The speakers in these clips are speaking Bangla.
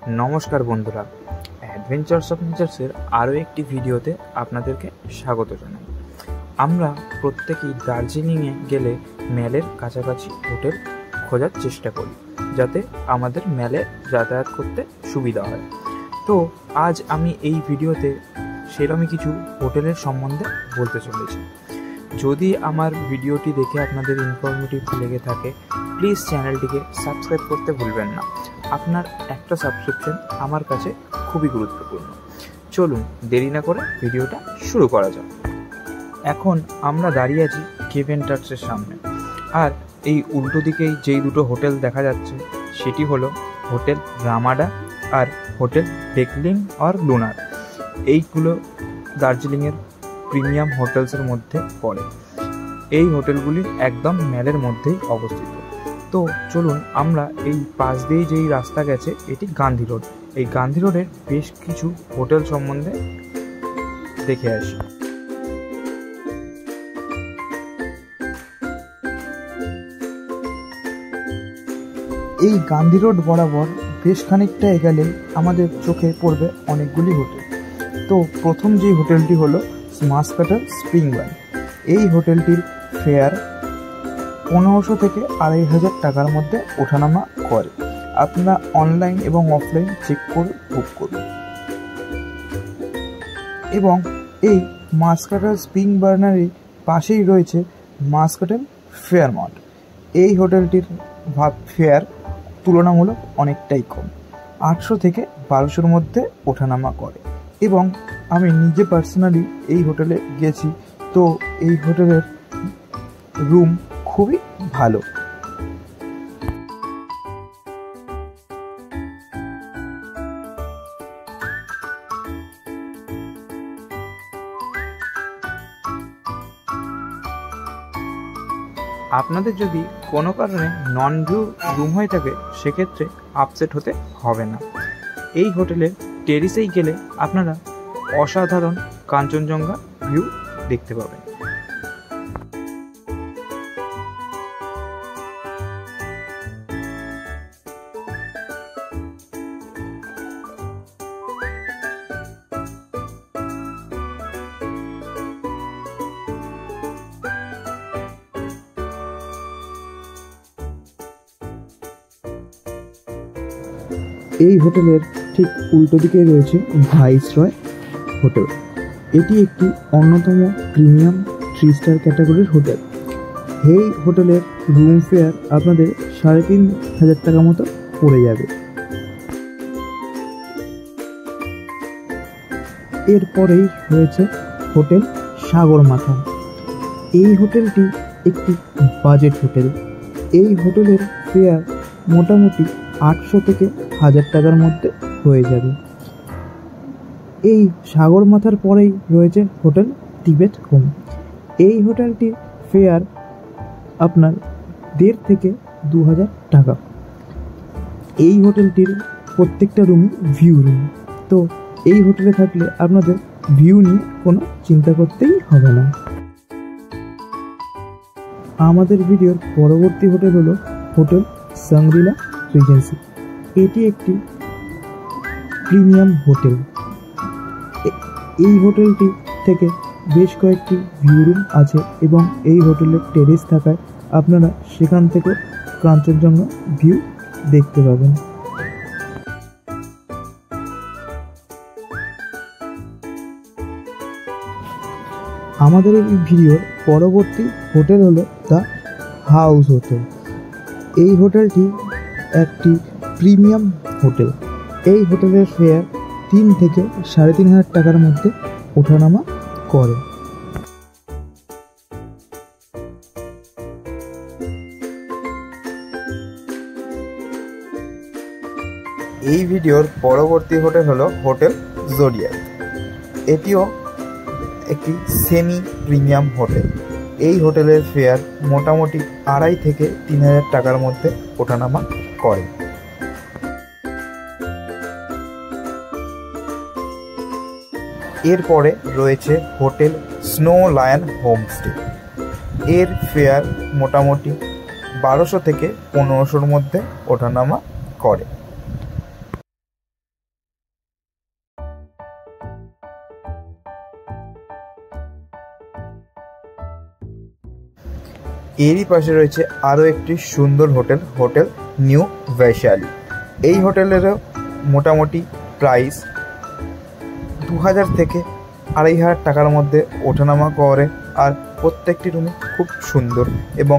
নমস্কার বন্ধুরা, অ্যাডভেঞ্চারস অফ নেচার্সের আরও একটি ভিডিওতে আপনাদেরকে স্বাগত জানাই। আমরা প্রত্যেকেই দার্জিলিংয়ে গেলে ম্যালের কাছাকাছি হোটেল খোঁজার চেষ্টা করি, যাতে আমাদের ম্যালে যাতায়াত করতে সুবিধা হয়। তো আজ আমি এই ভিডিওতে সেরকমই কিছু হোটেলের সম্বন্ধে বলতে চলেছি। যদি আমার ভিডিওটি দেখে আপনাদের ইনফরমেটিভ লেগে থাকে, প্লিজ চ্যানেলটিকে সাবস্ক্রাইব করতে ভুলবেন না। আপনার একটা সাবস্ক্রিপশন আমার কাছে খুবই গুরুত্বপূর্ণ। চলুন দেরি না করে ভিডিওটা শুরু করা যাক। এখন আমরা দাঁড়িয়ে আছি কেভেন টার্টসের সামনে, আর এই উল্টো দিকেই যেই দুটো হোটেল দেখা যাচ্ছে সেটি হলো হোটেল রামাডা আর হোটেল ডেকলিং অর লুনার। এইগুলো দার্জিলিংয়ের প্রিমিয়াম হোটেলসের মধ্যে পড়ে। এই হোটেলগুলি একদম ম্যালের মধ্যেই অবস্থিত। তো চলুন আমরা এই পাশ দিয়েই যেই রাস্তা গেছে এটি গান্ধী রোড, এই গান্ধী রোডের বেশ কিছু হোটেল সম্বন্ধে দেখে আসি। এই গান্ধী রোড বরাবর বেশ খানিকটা এগোলে আমাদের চোখে পড়বে অনেকগুলি হোটেল। তো প্রথম যে হোটেলটি হলো মাস্কাটার স্প্রিং ভ্যালি। এই হোটেলটির ফেয়ার 1500 থেকে 2500 টাকার মধ্যে ওঠানামা করে। আপনারা অনলাইন এবং অফলাইন চেক করে বুক করুন। এবং এই মাস্কাটার স্প্রিং বার্নারির পাশেই রয়েছে মাস্কাটার ফেয়ারমাউন্ট। এই হোটেলটির ফেয়ার তুলনামূলক অনেকটাই কম, 800 থেকে 1200-র মধ্যে ওঠানামা করে। এবং আমি নিজে পার্সোনালি এই হোটেলে গেছি, তো এই হোটেলের রুম খুবই ভালো। আপনাদের যদি কোনো কারণে নন ভিউ রুম হয়ে থাকে, সেক্ষেত্রে আপসেট হতে হবে না। এই হোটেলের টেরিসেই গেলে আপনারা অসাধারণ কাঞ্চনজঙ্ঘা ভিউ দেখতে পাবেন। এই হোটেলের ঠিক উল্টো দিকে রয়েছে ভাইসরয় হোটেল। এটি একটি অন্যতম প্রিমিয়াম 3 স্টার ক্যাটাগরির হোটেল। এই হোটেলের রুম ফেয়ার আপনাদের 3500 টাকা মতো পড়ে যাবে। এরপরেই রয়েছে হোটেল সাগরমাথা। এই হোটেলটি একটি বাজেট হোটেল। এই হোটেলের ফেয়ার মোটামুটি 800 থেকে 1000 টাকার মধ্যে হয়ে যাবে। এই সাগরমাথার পরেই রয়েছে হোটেল টিবেট হোম। এই হোটেলটির ফেয়ার আপনার 1,500 থেকে 2000 টাকা। এই হোটেলটির প্রত্যেকটা রুমই ভিউ রুম। তো এই হোটেলে থাকলে আপনাদের ভিউ নিয়ে কোনো চিন্তা করতেই হবে না। আমাদের ভিডিওর পরবর্তী হোটেল হলো হোটেল সাংগ্রিলা রিজেন্সি। এটি একটি প্রিমিয়াম হোটেল। এই হোটেলটি থেকে বেশ কয়েকটি ভিউ রুম আছে এবং এই হোটেলের টেরেস থাকায় আপনারা সেখান থেকে কাঞ্চনজঙ্ঘা ভিউ দেখতে পাবেন। আমাদের এই ভিডিওর পরবর্তী হোটেল হলো দ্য হাউস হোটেল। এই হোটেলটি একটি প্রিমিয়াম হোটেল। এই হোটেলের ফেয়ার 3 থেকে 3500 টাকার মধ্যে ওঠানামা করে। এই ভিডিওর পরবর্তী হোটেল হলো হোটেল জোডিয়াক। এটিও একটি সেমি প্রিমিয়াম হোটেল। এই হোটেলের ফেয়ার মোটামুটি 2,500 থেকে 3000 টাকার মধ্যে ওঠানামা করে। এরপরে রয়েছে হোটেল স্নো লায়ন হোমস্টে। এর ফেয়ার মোটামুটি 1200 থেকে 1500-র মধ্যে ওঠানামা করে। এরই পাশে রয়েছে আরও একটি সুন্দর হোটেল, হোটেল নিউ বৈশালী। এই হোটেলেরও মোটামুটি প্রাইস 2000 থেকে 2500 টাকার মধ্যে ওঠানামা করে। আর প্রত্যেকটি রুমই খুব সুন্দর এবং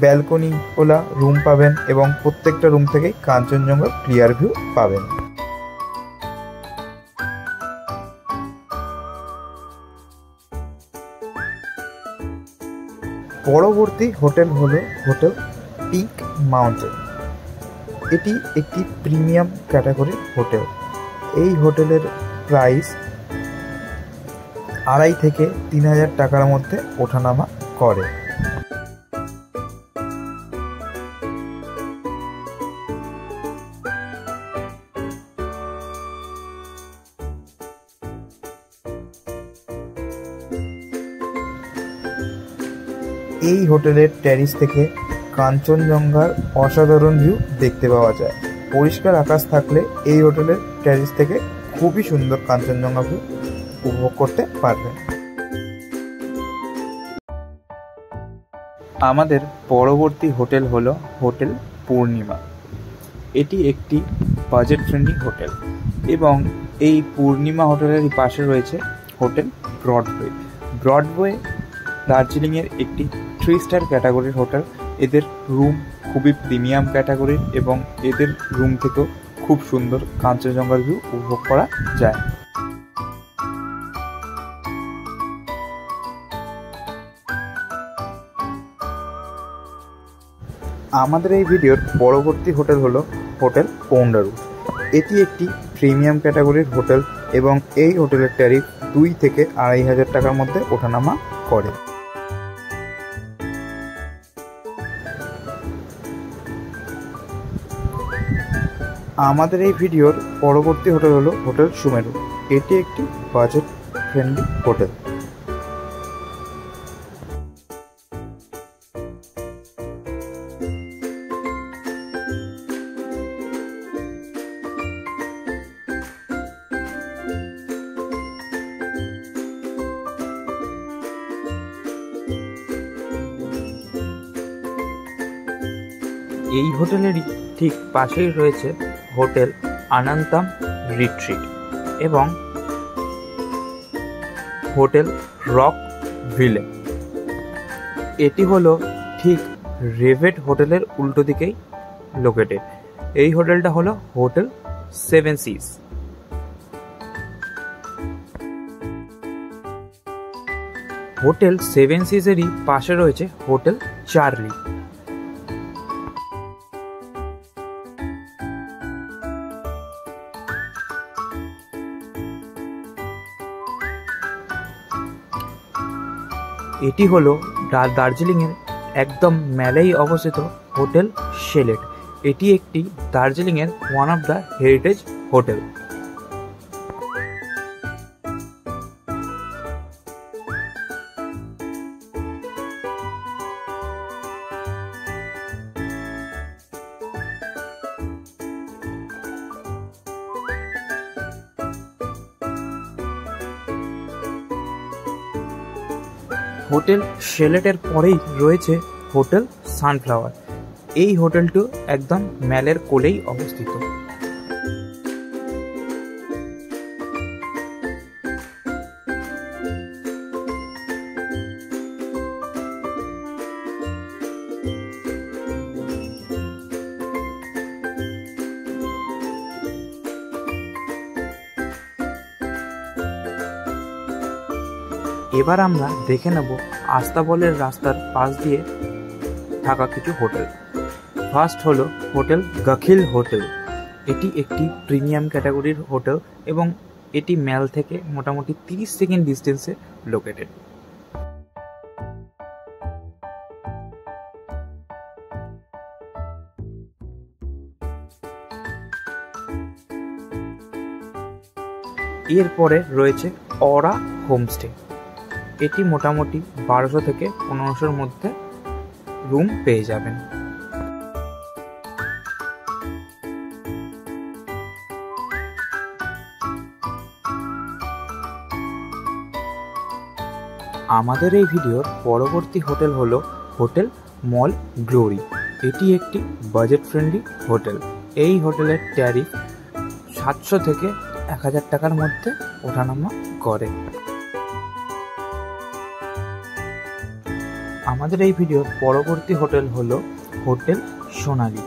ব্যালকনি ওলা রুম পাবেন এবং প্রত্যেকটা রুম থেকেই কাঞ্চনজঙ্ঘার ক্লিয়ার ভিউ পাবেন। পরবর্তী হোটেল হলো হোটেল পিঙ্ক মাউন্টেন। এটি একটি প্রিমিয়াম ক্যাটাগরির হোটেল। এই হোটেলের প্রাইস 2500 থেকে 3000 টাকার মধ্যে ওঠানামা করে। এই হোটেলের ট্যারিস থেকে কাঞ্চনজঙ্ঘার অসাধারণ ভিউ দেখতে পাওয়া যায়। পরিষ্কার আকাশ থাকলে এই হোটেলের ট্যারিস থেকে খুবই সুন্দর কাঞ্চনজঙ্ঘা ভিউ উপভোগ করতে পারবেন। আমাদের পরবর্তী হোটেল হলো হোটেল পূর্ণিমা। এটি একটি বাজেট ফ্রেন্ডলি হোটেল এবং এই পূর্ণিমা হোটেলের পাশে রয়েছে হোটেল ব্রডওয়ে। ব্রডওয়ে দার্জিলিংয়ের একটি 3 স্টার ক্যাটাগরির হোটেল। এদের রুম খুবই প্রিমিয়াম ক্যাটাগরির এবং এদের রুম থেকেও খুব সুন্দর কাঞ্চনজঙ্ঘার ভিউ উপভোগ করা যায়। আমাদের এই ভিডিওর পরবর্তী হোটেল হলো হোটেল পৌন্ডারু। এটি একটি প্রিমিয়াম ক্যাটাগরির হোটেল এবং এই হোটেলের ট্যারিফ 2 থেকে 2500 টাকার মধ্যে ওঠানামা করে। আমাদের এই ভিডিওর পরবর্তী হোটেল হলো হোটেল সুমেরু। এটি একটি বাজেট ফ্রেন্ডলি হোটেল। এই হোটেলেরই ঠিক পাশেই রয়েছে হোটেল আনন্তাম রিট্রিট এবং হোটেল রক ভিলে। এটি হলো ঠিক রেভেট হোটেলের উল্টো দিকেই লোকেটেড। এই হোটেলটা হলো হোটেল 7 সিজ। হোটেল 7 সিজেরই পাশে রয়েছে হোটেল চার্লি। এটি হলো দার্জিলিংয়ের একদম মেলেই অবস্থিত হোটেল শেলেট। এটি একটি দার্জিলিংয়ের one of the heritage hotel. Hotel শেলেটের পরেই রয়েছে হোটেল সানফ্লাওয়ার। এই হোটেলটি একদম ম্যালের কোলেই অবস্থিত। এবার আমরা দেখে নেব আস্তাবলের রাস্তার পাশ দিয়ে থাকা কিছু হোটেল। ফার্স্ট হলো হোটেল গাখিল হোটেল। এটি একটি প্রিমিয়াম ক্যাটাগরির হোটেল এবং এটি ম্যাল থেকে মোটামুটি 30 সেকেন্ড ডিস্টেন্সে লোকেটেড। এরপরে রয়েছে অরা হোমস্টে। এটি মোটামুটি 1200 থেকে 1500-র মধ্যে রুম পেয়ে যাবেন। আমাদের এই ভিডিওর পরবর্তী হোটেল হলো হোটেল মল গ্লোরি। এটি একটি বাজেট ফ্রেন্ডলি হোটেল। এই হোটেলের ট্যারিফ 700 থেকে 1000 টাকার মধ্যে ওঠানামা করে। আমাদের এই ভিডিওর পরবর্তী হোটেল হলো হোটেল সোনালী।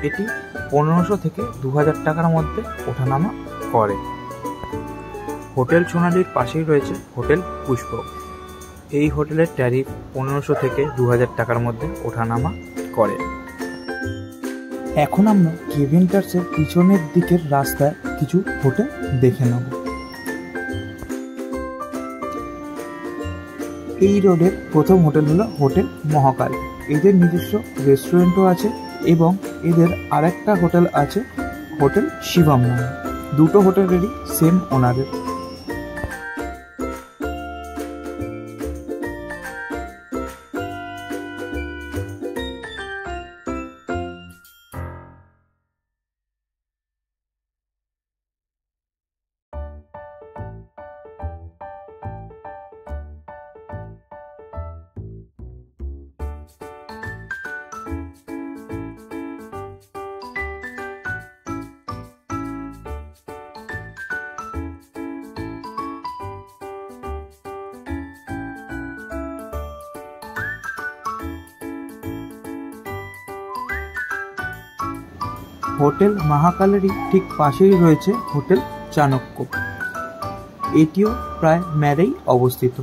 এটি 1500 থেকে 2000 টাকার মধ্যে ওঠানামা করে। হোটেল সোনালীর পাশেই রয়েছে হোটেল পুষ্পক। এই হোটেলের ট্যারিফ 1500 থেকে 2000 টাকার মধ্যে ওঠানামা করে। এখন আমরা কেভেন্টার্সের পিছনের দিকের রাস্তায় কিছু হোটেল দেখে নেব। এই রোডের প্রথম হোটেল হলো হোটেল মহাকাল। এদের নিজস্ব রেস্টুরেন্টও আছে এবং এদের আরেকটা হোটেল আছে হোটেল শিবম নামে। দুটো হোটেলেরই সেম ওনারের। হোটেল মহাকালেরই ঠিক পাশেই রয়েছে হোটেল চাণক্য। এটিও প্রায় মেরেই অবস্থিত।